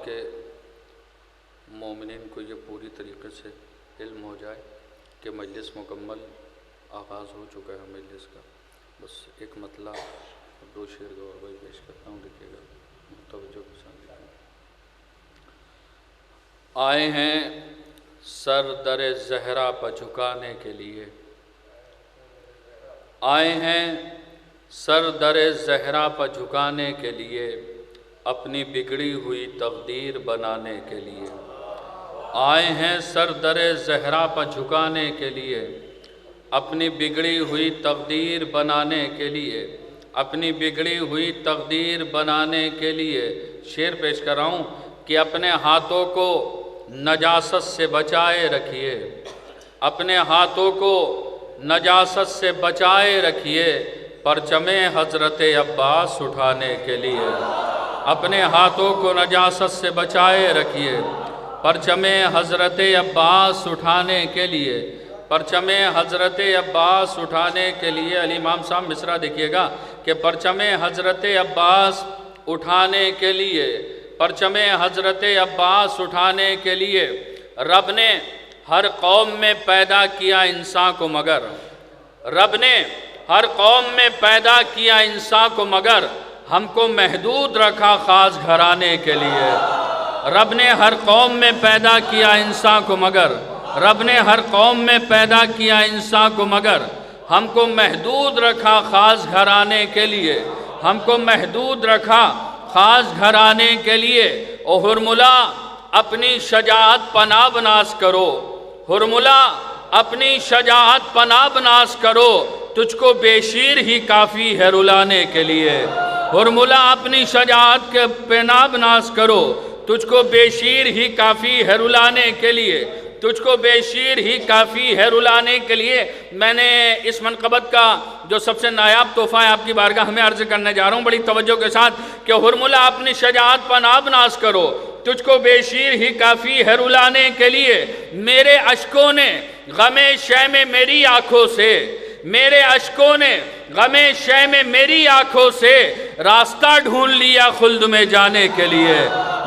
کہ مومنین کو یہ پوری طریقے سے علم ہو جائے کہ مجلس مکمل آغاز ہو چکا ہے مجلس کا۔ بس ایک مطلع اور 2 شعر گوار بھائی پیش کرتا ہوں، لکھیے گا توجہ کے ساتھ لکھیں۔ آئے ہیں سر در زہرا پر جھکانے کے لیے، آئے ہیں سر در زہرا پر جھکانے کے لیے، اپنی بگڑی ہوئی تقدیر بنانے کے لیے۔ آئے ہیں سر در زہرا پر جھکانے کے لیے، اپنی بگڑی ہوئی تقدیر بنانے کے لیے، اپنی بگڑی ہوئی تقدیر بنانے کے لیے۔ شعر پیش کر رہا ہوں کہ اپنے ہاتھوں کو نجاست سے بچائے رکھیے، اپنے ہاتھوں کو نجاست سے بچائے رکھیے، پرچم حضرت عباس اٹھانے کے لیے۔ اپنے ہاتھوں کو نجاست سے بچائے رکھیے، پرچم حضرت عباس اٹھانے کے لیے، پرچم حضرت عباس اٹھانے کے لیے۔ علی امام صاحب مصرع دیکھیے گا کہ پرچم حضرت عباس اٹھانے کے لیے، پرچم حضرت عباس اٹھانے کے لیے۔ رب نے ہر قوم میں پیدا کیا انسان کو مگر، رب نے ہر قوم میں پیدا کیا انسان کو مگر، ہم کو محدود رکھا خاص گھرانے کے لیے۔ رب نے ہر قوم میں پیدا کیا انسان کو مگر، رب نے ہر قوم میں پیدا کیا انسان کو مگر، ہم کو محدود رکھا خاص گھرانے کے لیے، ہم کو محدود رکھا خاص گھرانے کے لیے۔ او ہرملا اپنی شجاعت پناہ بناس کرو، ہرملا اپنی شجاعت پناہ بناس کرو، تجھ کو بے شیر ہی کافی ہے رلانے کے لیے۔ ہرملا اپنی شجاعت کے پناہ بناس کرو، تجھ کو بے شیر ہی کافی ہے رلانے کے لیے، تجھ کو بے شیر ہی کافی ہے رلانے کے لیے۔ میں نے اس منقبت کا جو سب سے نایاب تحفہ ہے آپ کی بارگاہ میں عرض کرنے جا رہا ہوں بڑی توجہ کے ساتھ کہ ہرملا اپنی شجاعت پناہ بناس کرو، تجھ کو بے شیر ہی کافی ہے رلانے کے لیے۔ میرے اشکوں نے غم شے میں میری آنکھوں سے، میرے اشکوں نے غم شے میں میری آنکھوں سے، راستہ ڈھونڈ لیا خلد میں جانے کے لیے۔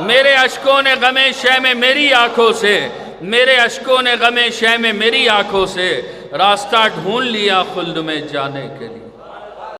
میرے اشکوں نے غم شے میں میری آنکھوں سے، میرے اشکوں نے غم شے میں میری آنکھوں سے، راستہ ڈھونڈ لیا خلد میں جانے کے لیے۔